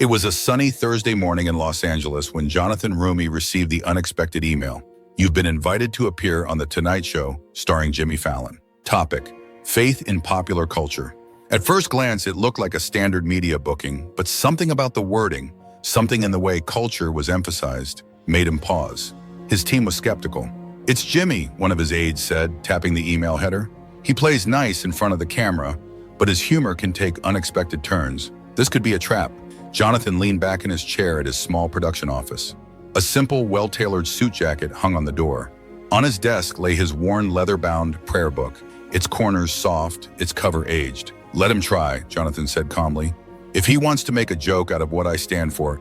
It was a sunny Thursday morning in Los Angeles when Jonathan Roumie received the unexpected email. You've been invited to appear on The Tonight Show, starring Jimmy Fallon. Topic: Faith in popular culture. At first glance, it looked like a standard media booking, but something about the wording, something in the way culture was emphasized, made him pause. His team was skeptical. "It's Jimmy," one of his aides said, tapping the email header. "He plays nice in front of the camera, but his humor can take unexpected turns. This could be a trap." Jonathan leaned back in his chair at his small production office. A simple, well-tailored suit jacket hung on the door. On his desk lay his worn leather-bound prayer book, its corners soft, its cover aged. "Let him try," Jonathan said calmly. "If he wants to make a joke out of what I stand for,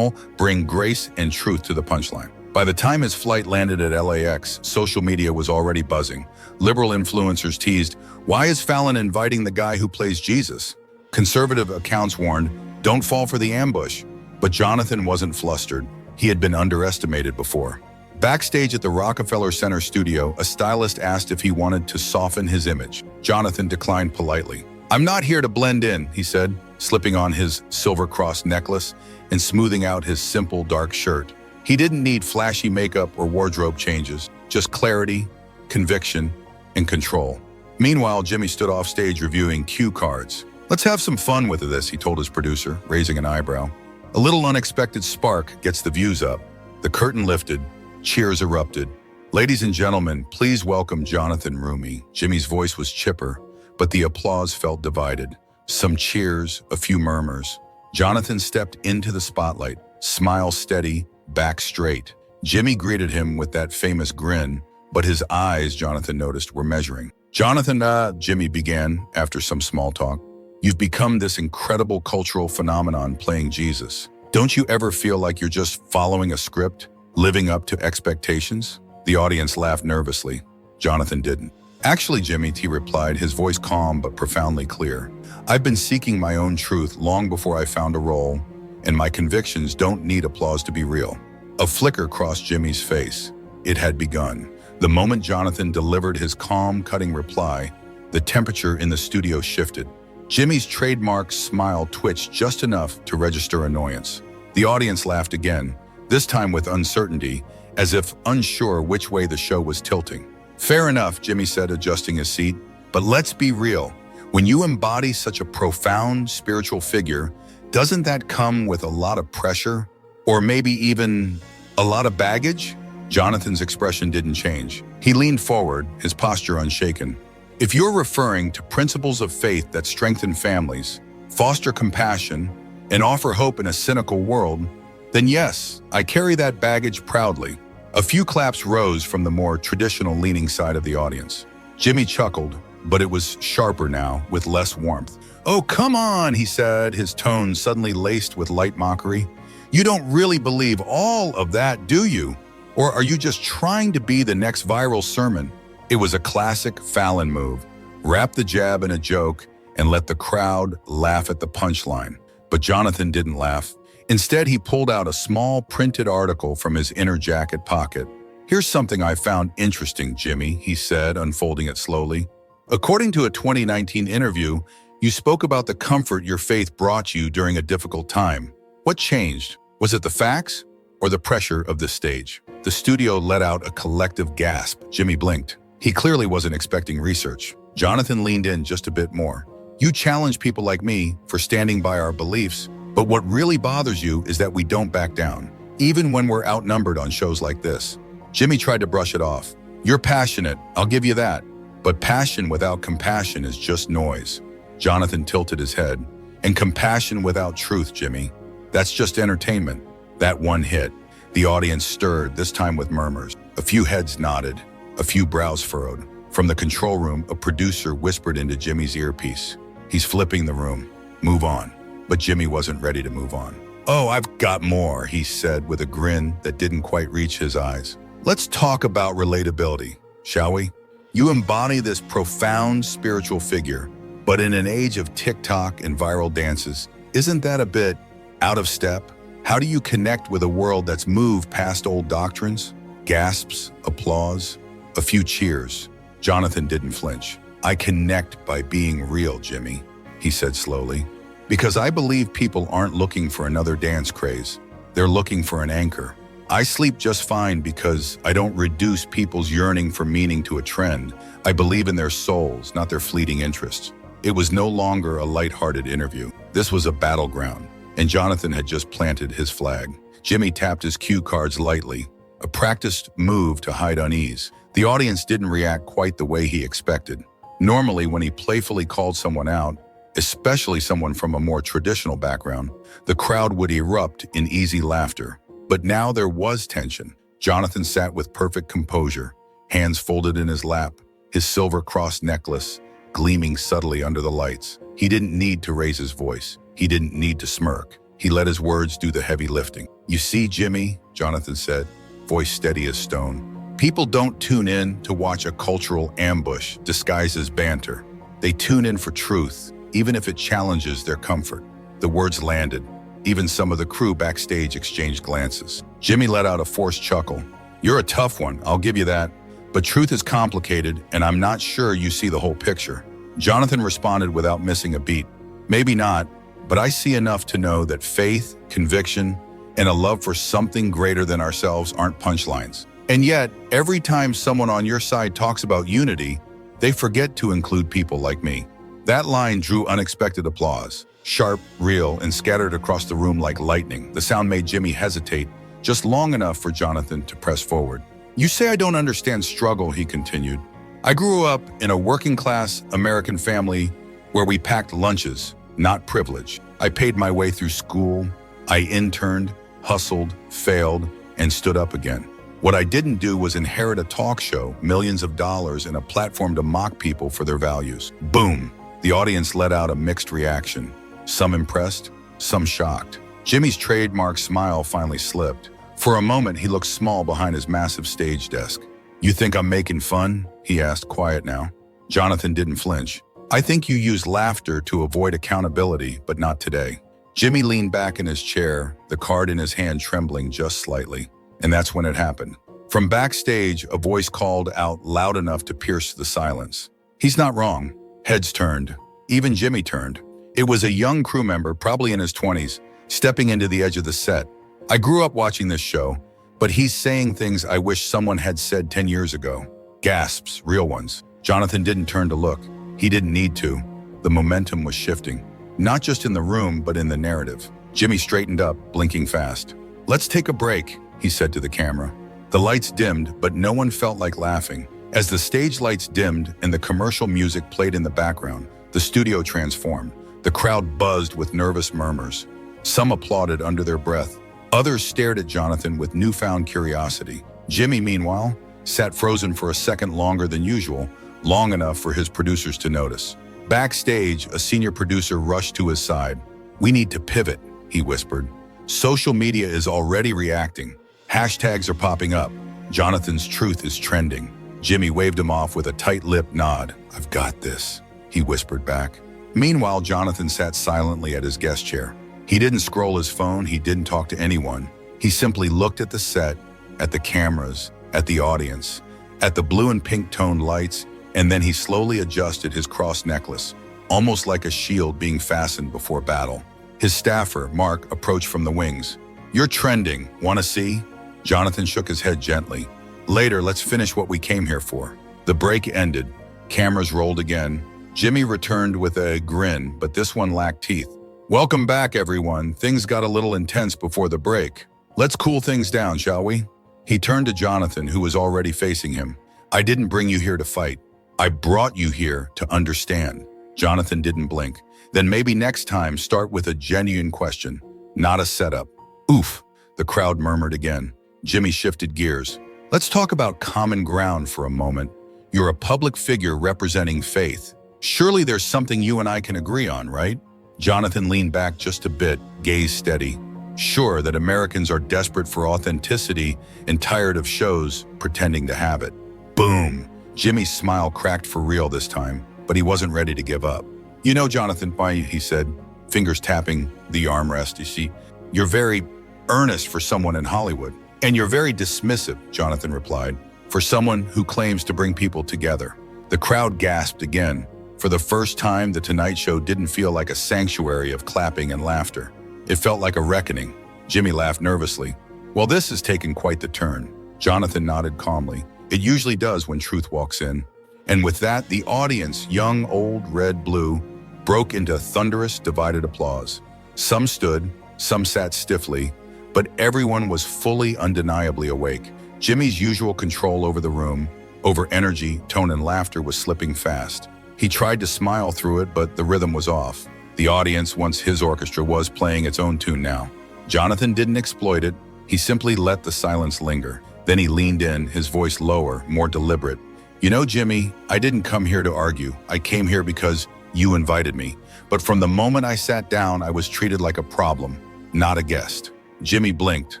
bring grace and truth to the punchline." By the time his flight landed at LAX, social media was already buzzing. Liberal influencers teased, "Why is Fallon inviting the guy who plays Jesus?" Conservative accounts warned, "Don't fall for the ambush." But Jonathan wasn't flustered. He had been underestimated before. Backstage at the Rockefeller Center studio, a stylist asked if he wanted to soften his image. Jonathan declined politely. "I'm not here to blend in," he said, slipping on his silver cross necklace and smoothing out his simple dark shirt. He didn't need flashy makeup or wardrobe changes, just clarity, conviction, and control. Meanwhile, Jimmy stood off stage reviewing cue cards. "Let's have some fun with this," he told his producer, raising an eyebrow. A little unexpected spark gets the views up. The curtain lifted, cheers erupted. "Ladies and gentlemen, please welcome Jonathan Roumie." Jimmy's voice was chipper, but the applause felt divided. Some cheers, a few murmurs. Jonathan stepped into the spotlight, smile steady, back straight. Jimmy greeted him with that famous grin, but his eyes, Jonathan noticed, were measuring. "Jonathan, Jimmy began after some small talk. "You've become this incredible cultural phenomenon playing Jesus. Don't you ever feel like you're just following a script, living up to expectations?" The audience laughed nervously. Jonathan didn't. "Actually, Jimmy," he replied, his voice calm but profoundly clear. "I've been seeking my own truth long before I found a role, and my convictions don't need applause to be real." A flicker crossed Jimmy's face. It had begun. The moment Jonathan delivered his calm, cutting reply, the temperature in the studio shifted. Jimmy's trademark smile twitched just enough to register annoyance. The audience laughed again, this time with uncertainty, as if unsure which way the show was tilting. "Fair enough," Jimmy said, adjusting his seat. "But let's be real. When you embody such a profound spiritual figure, doesn't that come with a lot of pressure? Or maybe even a lot of baggage?" Jonathan's expression didn't change. He leaned forward, his posture unshaken. "If you're referring to principles of faith that strengthen families, foster compassion, and offer hope in a cynical world, then yes, I carry that baggage proudly." A few claps rose from the more traditional-leaning side of the audience. Jimmy chuckled, but it was sharper now, with less warmth. "Oh, come on," he said, his tone suddenly laced with light mockery. "You don't really believe all of that, do you? Or are you just trying to be the next viral sermon?" It was a classic Fallon move. Wrap the jab in a joke and let the crowd laugh at the punchline. But Jonathan didn't laugh. Instead, he pulled out a small printed article from his inner jacket pocket. "Here's something I found interesting, Jimmy," he said, unfolding it slowly. "According to a 2019 interview, you spoke about the comfort your faith brought you during a difficult time. What changed? Was it the facts or the pressure of this stage?" The studio let out a collective gasp. Jimmy blinked. He clearly wasn't expecting research. Jonathan leaned in just a bit more. "You challenge people like me for standing by our beliefs, but what really bothers you is that we don't back down, even when we're outnumbered on shows like this." Jimmy tried to brush it off. "You're passionate, I'll give you that. But passion without compassion is just noise." Jonathan tilted his head. "And compassion without truth, Jimmy, that's just entertainment." That one hit. The audience stirred, this time with murmurs. A few heads nodded. A few brows furrowed. From the control room, a producer whispered into Jimmy's earpiece. "He's flipping the room. Move on." But Jimmy wasn't ready to move on. "Oh, I've got more," he said with a grin that didn't quite reach his eyes. "Let's talk about relatability, shall we? You embody this profound spiritual figure, but in an age of TikTok and viral dances, isn't that a bit out of step? How do you connect with a world that's moved past old doctrines?" Gasps, applause, a few cheers. Jonathan didn't flinch. "I connect by being real, Jimmy," he said slowly. Because I believe people aren't looking for another dance craze. They're looking for an anchor. I sleep just fine because I don't reduce people's yearning for meaning to a trend. I believe in their souls, not their fleeting interests. It was no longer a lighthearted interview. This was a battleground, and Jonathan had just planted his flag. Jimmy tapped his cue cards lightly, a practiced move to hide unease. The audience didn't react quite the way he expected. Normally, when he playfully called someone out, especially someone from a more traditional background, the crowd would erupt in easy laughter. But now there was tension. Jonathan sat with perfect composure, hands folded in his lap, his silver cross necklace gleaming subtly under the lights. He didn't need to raise his voice. He didn't need to smirk. He let his words do the heavy lifting. "You see, Jimmy," Jonathan said, voice steady as stone, "people don't tune in to watch a cultural ambush disguised as banter. They tune in for truth, even if it challenges their comfort." The words landed. Even some of the crew backstage exchanged glances. Jimmy let out a forced chuckle. "You're a tough one, I'll give you that. But truth is complicated, and I'm not sure you see the whole picture." Jonathan responded without missing a beat. "Maybe not, but I see enough to know that faith, conviction, and a love for something greater than ourselves aren't punchlines. And yet, every time someone on your side talks about unity, they forget to include people like me." That line drew unexpected applause. Sharp, real, and scattered across the room like lightning. The sound made Jimmy hesitate, just long enough for Jonathan to press forward. "You say I don't understand struggle," he continued. "I grew up in a working-class American family where we packed lunches, not privilege. I paid my way through school. I interned, hustled, failed, and stood up again. What I didn't do was inherit a talk show, millions of dollars, and a platform to mock people for their values." Boom! The audience let out a mixed reaction. Some impressed, some shocked. Jimmy's trademark smile finally slipped. For a moment, he looked small behind his massive stage desk. "You think I'm making fun?" he asked, quiet now. Jonathan didn't flinch. "I think you use laughter to avoid accountability, but not today." Jimmy leaned back in his chair, the card in his hand trembling just slightly. And that's when it happened. From backstage, a voice called out loud enough to pierce the silence. "He's not wrong." Heads turned. Even Jimmy turned. It was a young crew member, probably in his 20s, stepping into the edge of the set. "I grew up watching this show, but he's saying things I wish someone had said 10 years ago." Gasps, real ones. Jonathan didn't turn to look. He didn't need to. The momentum was shifting. Not just in the room, but in the narrative. Jimmy straightened up, blinking fast. "Let's take a break," he said to the camera. The lights dimmed, but no one felt like laughing. As the stage lights dimmed and the commercial music played in the background, the studio transformed. The crowd buzzed with nervous murmurs. Some applauded under their breath. Others stared at Jonathan with newfound curiosity. Jimmy, meanwhile, sat frozen for a second longer than usual, long enough for his producers to notice. Backstage, a senior producer rushed to his side. "We need to pivot," he whispered. "Social media is already reacting. Hashtags are popping up. Jonathan's truth is trending." Jimmy waved him off with a tight-lipped nod. "I've got this," he whispered back. Meanwhile, Jonathan sat silently at his guest chair. He didn't scroll his phone, he didn't talk to anyone. He simply looked at the set, at the cameras, at the audience, at the blue and pink toned lights, and then he slowly adjusted his cross necklace, almost like a shield being fastened before battle. His staffer, Mark, approached from the wings. "You're trending. Want to see?" Jonathan shook his head gently. "Later, let's finish what we came here for." The break ended. Cameras rolled again. Jimmy returned with a grin, but this one lacked teeth. "Welcome back, everyone. Things got a little intense before the break. Let's cool things down, shall we?" He turned to Jonathan, who was already facing him. "I didn't bring you here to fight. I brought you here to understand." Jonathan didn't blink. "Then maybe next time start with a genuine question, not a setup." "Oof," the crowd murmured again. Jimmy shifted gears. "Let's talk about common ground for a moment. You're a public figure representing faith. Surely there's something you and I can agree on, right?" Jonathan leaned back just a bit, gaze steady. Sure that Americans are desperate for authenticity and tired of shows pretending to have it. Boom! Jimmy's smile cracked for real this time, but he wasn't ready to give up. "You know, Jonathan, he said, fingers tapping the armrest. "You see, you're very earnest for someone in Hollywood. And you're very dismissive," Jonathan replied, "for someone who claims to bring people together." The crowd gasped again. For the first time, The Tonight Show didn't feel like a sanctuary of clapping and laughter. It felt like a reckoning. Jimmy laughed nervously. "Well, this has taken quite the turn." Jonathan nodded calmly. "It usually does when truth walks in." And with that, the audience, young, old, red, blue, broke into thunderous, divided applause. Some stood, some sat stiffly, but everyone was fully, undeniably awake. Jimmy's usual control over the room, over energy, tone, and laughter was slipping fast. He tried to smile through it, but the rhythm was off. The audience, once his orchestra, was playing its own tune now. Jonathan didn't exploit it. He simply let the silence linger. Then he leaned in, his voice lower, more deliberate. "You know, Jimmy, I didn't come here to argue. I came here because you invited me. But from the moment I sat down, I was treated like a problem, not a guest." Jimmy blinked,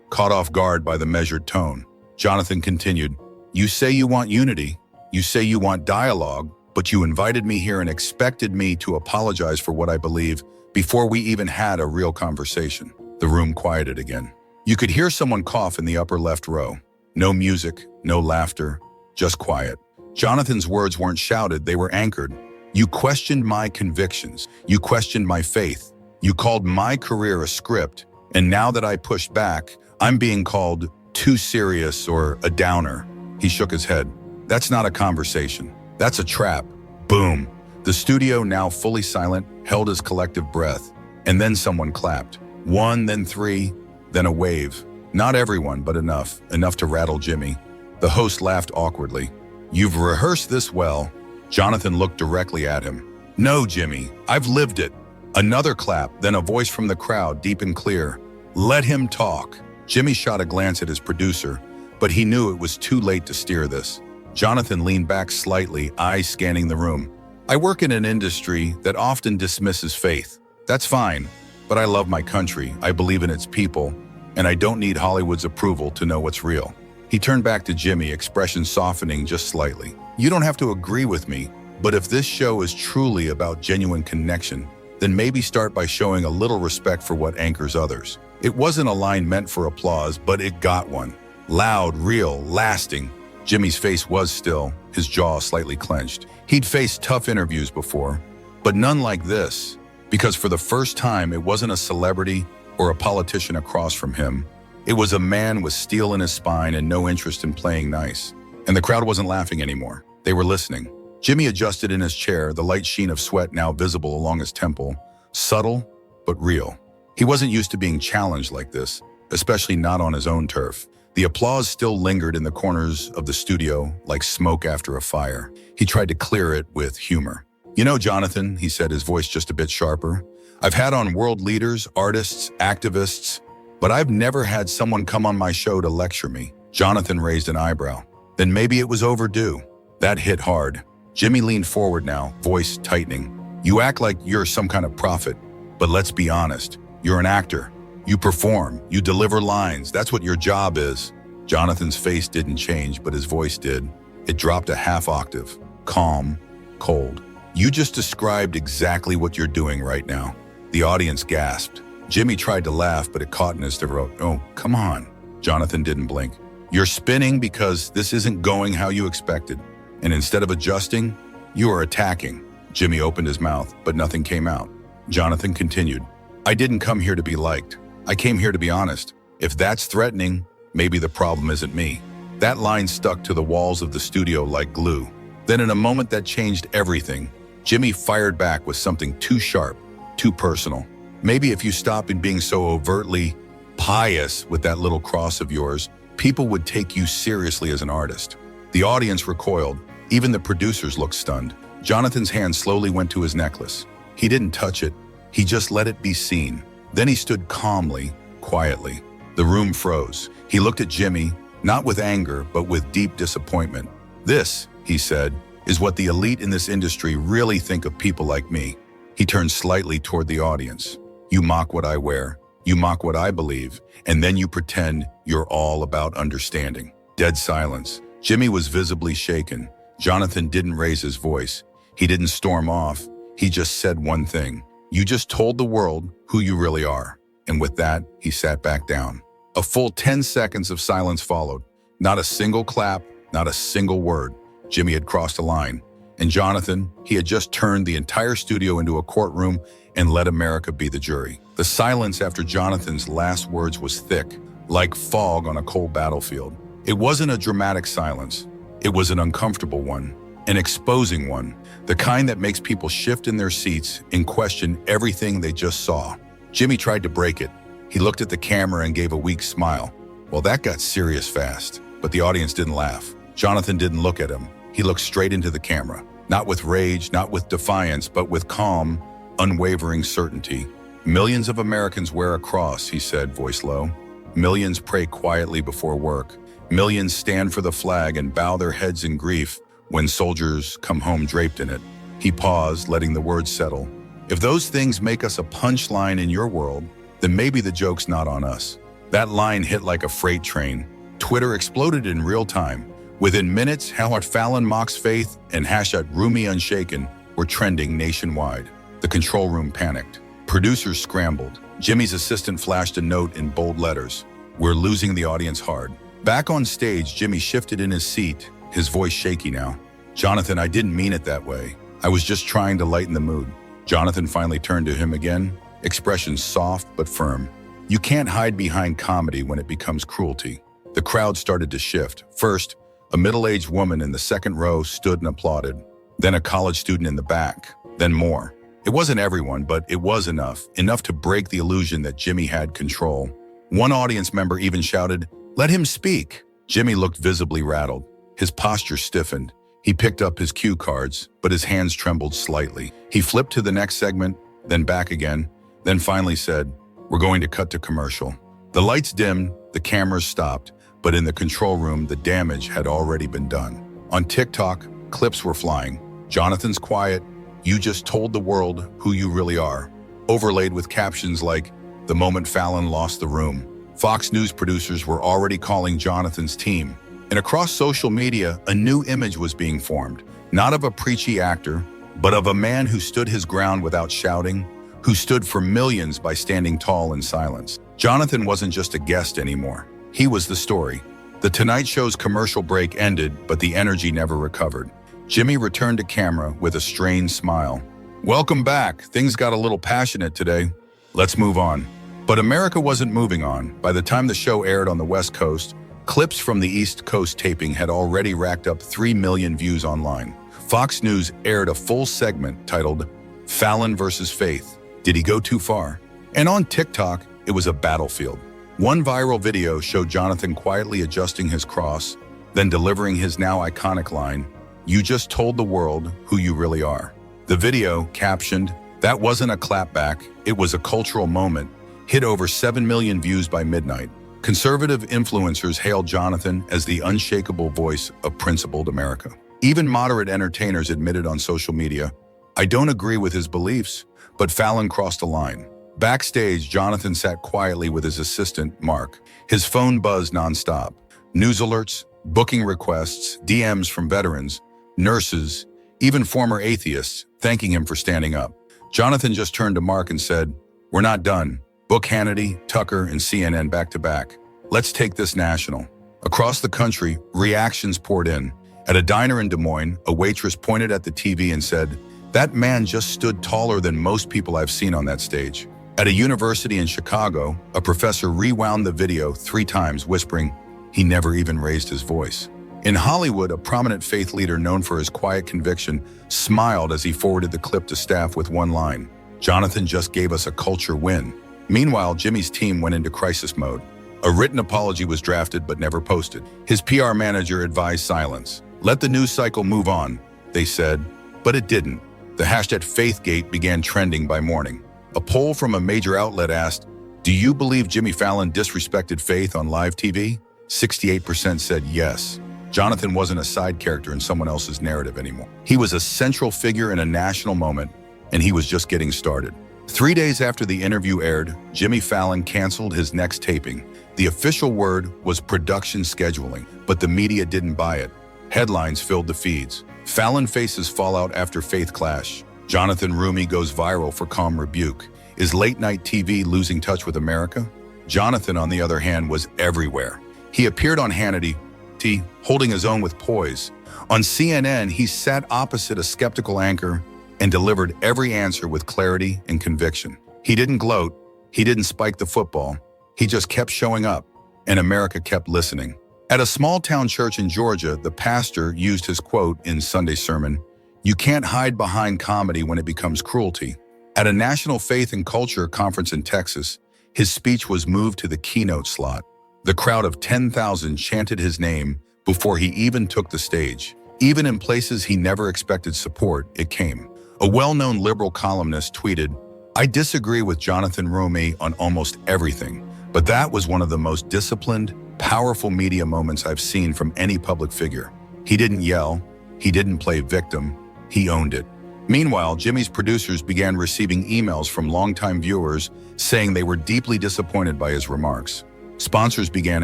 caught off guard by the measured tone. Jonathan continued, "You say you want unity. You say you want dialogue, but you invited me here and expected me to apologize for what I believe before we even had a real conversation." The room quieted again. You could hear someone cough in the upper left row. No music, no laughter, just quiet. Jonathan's words weren't shouted, they were anchored. "You questioned my convictions. You questioned my faith. You called my career a script, and now that I pushed back, I'm being called too serious or a downer." He shook his head. "That's not a conversation. That's a trap." Boom. The studio, now fully silent, held his collective breath. And then someone clapped. One, then three, then a wave. Not everyone, but enough to rattle Jimmy. The host laughed awkwardly. "You've rehearsed this well." Jonathan looked directly at him. "No, Jimmy, I've lived it." Another clap, then a voice from the crowd, deep and clear. "Let him talk." Jimmy shot a glance at his producer, but he knew it was too late to steer this. Jonathan leaned back slightly, eyes scanning the room. "I work in an industry that often dismisses faith. That's fine, but I love my country, I believe in its people, and I don't need Hollywood's approval to know what's real." He turned back to Jimmy, expression softening just slightly. "You don't have to agree with me, but if this show is truly about genuine connection, then maybe start by showing a little respect for what anchors others." It wasn't a line meant for applause, but it got one. Loud, real, lasting. Jimmy's face was still, his jaw slightly clenched. He'd faced tough interviews before, but none like this, because for the first time, it wasn't a celebrity or a politician across from him. It was a man with steel in his spine and no interest in playing nice. And the crowd wasn't laughing anymore. They were listening. Jimmy adjusted in his chair, the light sheen of sweat now visible along his temple. Subtle, but real. He wasn't used to being challenged like this, especially not on his own turf. The applause still lingered in the corners of the studio like smoke after a fire. He tried to clear it with humor. "You know, Jonathan," he said, his voice just a bit sharper, "I've had on world leaders, artists, activists, but I've never had someone come on my show to lecture me." Jonathan raised an eyebrow. "Then maybe it was overdue." That hit hard. Jimmy leaned forward now, voice tightening. "You act like you're some kind of prophet, but let's be honest. You're an actor. You perform, you deliver lines. That's what your job is." Jonathan's face didn't change, but his voice did. It dropped a half octave. Calm, cold. "You just described exactly what you're doing right now." The audience gasped. Jimmy tried to laugh, but it caught in his throat. "Oh, come on." Jonathan didn't blink. "You're spinning because this isn't going how you expected. And instead of adjusting, you are attacking." Jimmy opened his mouth, but nothing came out. Jonathan continued. "I didn't come here to be liked. I came here to be honest. If that's threatening, maybe the problem isn't me." That line stuck to the walls of the studio like glue. Then in a moment that changed everything, Jimmy fired back with something too sharp, too personal. "Maybe if you stop in being so overtly pious with that little cross of yours, people would take you seriously as an artist." The audience recoiled. Even the producers looked stunned. Jonathan's hand slowly went to his necklace. He didn't touch it. He just let it be seen. Then he stood calmly, quietly. The room froze. He looked at Jimmy, not with anger, but with deep disappointment. "This," he said, "is what the elite in this industry really think of people like me." He turned slightly toward the audience. "You mock what I wear. You mock what I believe. And then you pretend you're all about understanding." Dead silence. Jimmy was visibly shaken. Jonathan didn't raise his voice. He didn't storm off. He just said one thing. "You just told the world who you really are." And with that, he sat back down. A full 10 seconds of silence followed. Not a single clap, not a single word. Jimmy had crossed a line. And Jonathan, he had just turned the entire studio into a courtroom and let America be the jury. The silence after Jonathan's last words was thick, like fog on a cold battlefield. It wasn't a dramatic silence. It was an uncomfortable one, an exposing one, the kind that makes people shift in their seats and question everything they just saw. Jimmy tried to break it. He looked at the camera and gave a weak smile. Well, that got serious fast, but the audience didn't laugh. Jonathan didn't look at him. He looked straight into the camera, not with rage, not with defiance, but with calm, unwavering certainty. Millions of Americans wear a cross, he said, voice low. Millions pray quietly before work. Millions stand for the flag and bow their heads in grief when soldiers come home draped in it. He paused, letting the words settle. If those things make us a punchline in your world, then maybe the joke's not on us. That line hit like a freight train. Twitter exploded in real time. Within minutes, #Fallon mocks faith and #Roumie unshaken were trending nationwide. The control room panicked. Producers scrambled. Jimmy's assistant flashed a note in bold letters. We're losing the audience hard. Back on stage, Jimmy shifted in his seat, his voice shaky now. Jonathan, I didn't mean it that way. I was just trying to lighten the mood. Jonathan finally turned to him again, expression soft but firm. You can't hide behind comedy when it becomes cruelty. The crowd started to shift. First, a middle-aged woman in the second row stood and applauded. Then a college student in the back. Then more. It wasn't everyone, but it was enough to break the illusion that Jimmy had control. One audience member even shouted, "Let him speak." Jimmy looked visibly rattled. His posture stiffened. He picked up his cue cards, but his hands trembled slightly. He flipped to the next segment, then back again, then finally said, "We're going to cut to commercial." The lights dimmed, the cameras stopped, but in the control room, the damage had already been done. On TikTok, clips were flying. Jonathan's quiet, "You just told the world who you really are," overlaid with captions like, "The moment Fallon lost the room." Fox News producers were already calling Jonathan's team. And across social media, a new image was being formed, not of a preachy actor, but of a man who stood his ground without shouting, who stood for millions by standing tall in silence. Jonathan wasn't just a guest anymore. He was the story. The Tonight Show's commercial break ended, but the energy never recovered. Jimmy returned to camera with a strained smile. "Welcome back. Things got a little passionate today. Let's move on." But America wasn't moving on. By the time the show aired on the West Coast, clips from the East Coast taping had already racked up 3 million views online. Fox News aired a full segment titled, "Fallon versus Faith. Did he go too far?" And on TikTok, it was a battlefield. One viral video showed Jonathan quietly adjusting his cross, then delivering his now iconic line, "You just told the world who you really are." The video, captioned, "That wasn't a clapback, it was a cultural moment," hit over 7 million views by midnight. Conservative influencers hailed Jonathan as the unshakable voice of principled America. Even moderate entertainers admitted on social media, "I don't agree with his beliefs," but Fallon crossed a line. Backstage, Jonathan sat quietly with his assistant, Mark. His phone buzzed nonstop. News alerts, booking requests, DMs from veterans, nurses, even former atheists, thanking him for standing up. Jonathan just turned to Mark and said, "We're not done. Book Hannity, Tucker, and CNN back to back. Let's take this national." Across the country, reactions poured in. At a diner in Des Moines, a waitress pointed at the TV and said, "That man just stood taller than most people I've seen on that stage." At a university in Chicago, a professor rewound the video 3 times, whispering, "He never even raised his voice." In Hollywood, a prominent faith leader known for his quiet conviction smiled as he forwarded the clip to staff with one line, "Jonathan just gave us a culture win." Meanwhile, Jimmy's team went into crisis mode. A written apology was drafted but never posted. His PR manager advised silence. "Let the news cycle move on," they said, but it didn't. The #FaithGate began trending by morning. A poll from a major outlet asked, "Do you believe Jimmy Fallon disrespected faith on live TV?" 68% said yes. Jonathan wasn't a side character in someone else's narrative anymore. He was a central figure in a national moment, and he was just getting started. 3 days after the interview aired, Jimmy Fallon canceled his next taping. The official word was production scheduling, but the media didn't buy it. Headlines filled the feeds. Fallon faces fallout after faith clash. Jonathan Roumie goes viral for calm rebuke. Is late-night TV losing touch with America? Jonathan, on the other hand, was everywhere. He appeared on Hannity, witty, holding his own with poise. On CNN, he sat opposite a skeptical anchor and delivered every answer with clarity and conviction. He didn't gloat, he didn't spike the football, he just kept showing up, and America kept listening. At a small-town church in Georgia, the pastor used his quote in Sunday sermon, "You can't hide behind comedy when it becomes cruelty." At a national faith and culture conference in Texas, his speech was moved to the keynote slot. The crowd of 10,000 chanted his name before he even took the stage. Even in places he never expected support, it came. A well-known liberal columnist tweeted, "I disagree with Jonathan Roumie on almost everything, but that was one of the most disciplined, powerful media moments I've seen from any public figure." He didn't yell, he didn't play victim, he owned it. Meanwhile, Jimmy's producers began receiving emails from longtime viewers saying they were deeply disappointed by his remarks. Sponsors began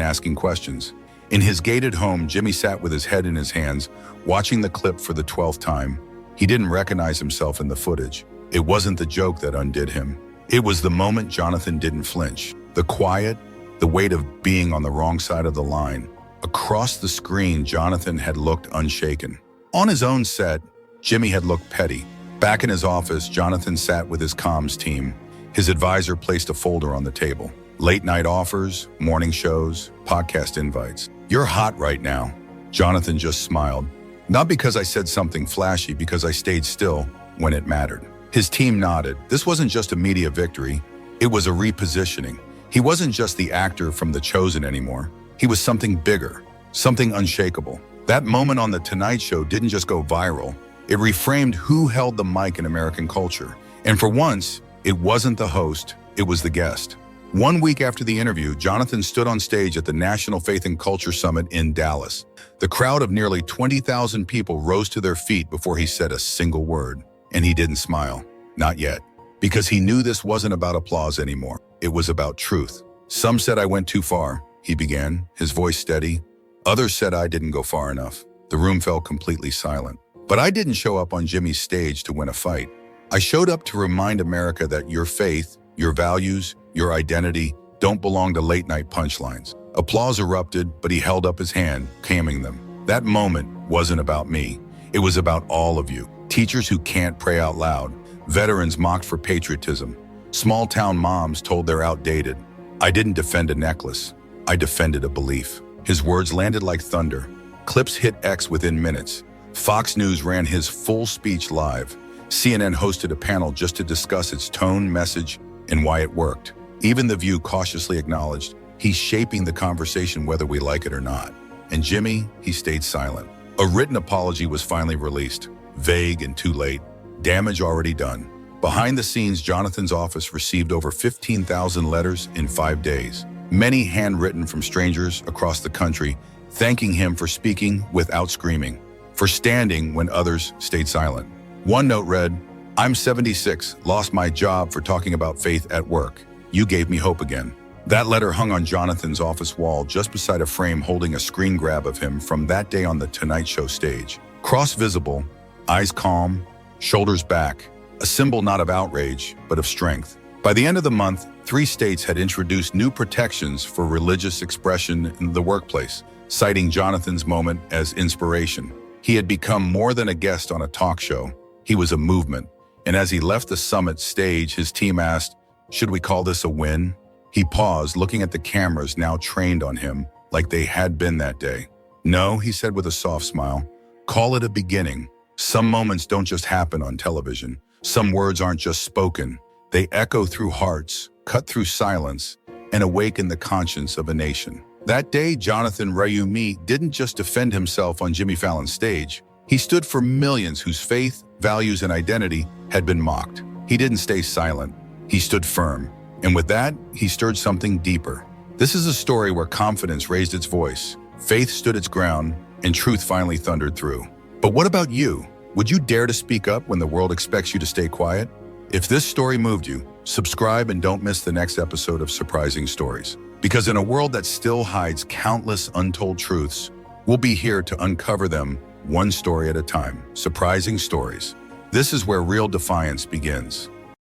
asking questions. In his gated home, Jimmy sat with his head in his hands, watching the clip for the 12th time. He didn't recognize himself in the footage. It wasn't the joke that undid him. It was the moment Jonathan didn't flinch. The quiet, the weight of being on the wrong side of the line. Across the screen, Jonathan had looked unshaken. On his own set, Jimmy had looked petty. Back in his office, Jonathan sat with his comms team. His advisor placed a folder on the table. Late-night offers, morning shows, podcast invites. "You're hot right now." Jonathan just smiled. "Not because I said something flashy, because I stayed still when it mattered." His team nodded. This wasn't just a media victory. It was a repositioning. He wasn't just the actor from The Chosen anymore. He was something bigger, something unshakable. That moment on The Tonight Show didn't just go viral. It reframed who held the mic in American culture. And for once, it wasn't the host, it was the guest. 1 week after the interview, Jonathan stood on stage at the National Faith and Culture Summit in Dallas. The crowd of nearly 20,000 people rose to their feet before he said a single word. And he didn't smile. Not yet. Because he knew this wasn't about applause anymore. It was about truth. "Some said I went too far," he began, his voice steady. "Others said I didn't go far enough." The room fell completely silent. "But I didn't show up on Jimmy's stage to win a fight. I showed up to remind America that your faith, your values, your identity don't belong to late-night punchlines." Applause erupted, but he held up his hand, calming them. "That moment wasn't about me. It was about all of you. Teachers who can't pray out loud. Veterans mocked for patriotism. Small-town moms told they're outdated. I didn't defend a necklace. I defended a belief." His words landed like thunder. Clips hit X within minutes. Fox News ran his full speech live. CNN hosted a panel just to discuss its tone, message, and why it worked. Even The View cautiously acknowledged, he's shaping the conversation whether we like it or not. And Jimmy, he stayed silent. A written apology was finally released. Vague and too late. Damage already done. Behind the scenes, Jonathan's office received over 15,000 letters in 5 days. Many handwritten from strangers across the country, thanking him for speaking without screaming, for standing when others stayed silent. One note read, "I'm 76, lost my job for talking about faith at work. You gave me hope again." That letter hung on Jonathan's office wall just beside a frame holding a screen grab of him from that day on the Tonight Show stage. Cross-visible, eyes calm, shoulders back, a symbol not of outrage, but of strength. By the end of the month, 3 states had introduced new protections for religious expression in the workplace, citing Jonathan's moment as inspiration. He had become more than a guest on a talk show. He was a movement. And as he left the summit stage, his team asked, "Should we call this a win?" He paused, looking at the cameras now trained on him, like they had been that day. "No," he said with a soft smile. "Call it a beginning. Some moments don't just happen on television. Some words aren't just spoken. They echo through hearts, cut through silence, and awaken the conscience of a nation." That day, Jonathan Roumie didn't just defend himself on Jimmy Fallon's stage. He stood for millions whose faith, values, and identity had been mocked. He didn't stay silent. He stood firm. And with that, he stirred something deeper. This is a story where confidence raised its voice, faith stood its ground, and truth finally thundered through. But what about you? Would you dare to speak up when the world expects you to stay quiet? If this story moved you, subscribe and don't miss the next episode of Surprising Stories. Because in a world that still hides countless untold truths, we'll be here to uncover them one story at a time. Surprising Stories. This is where real defiance begins.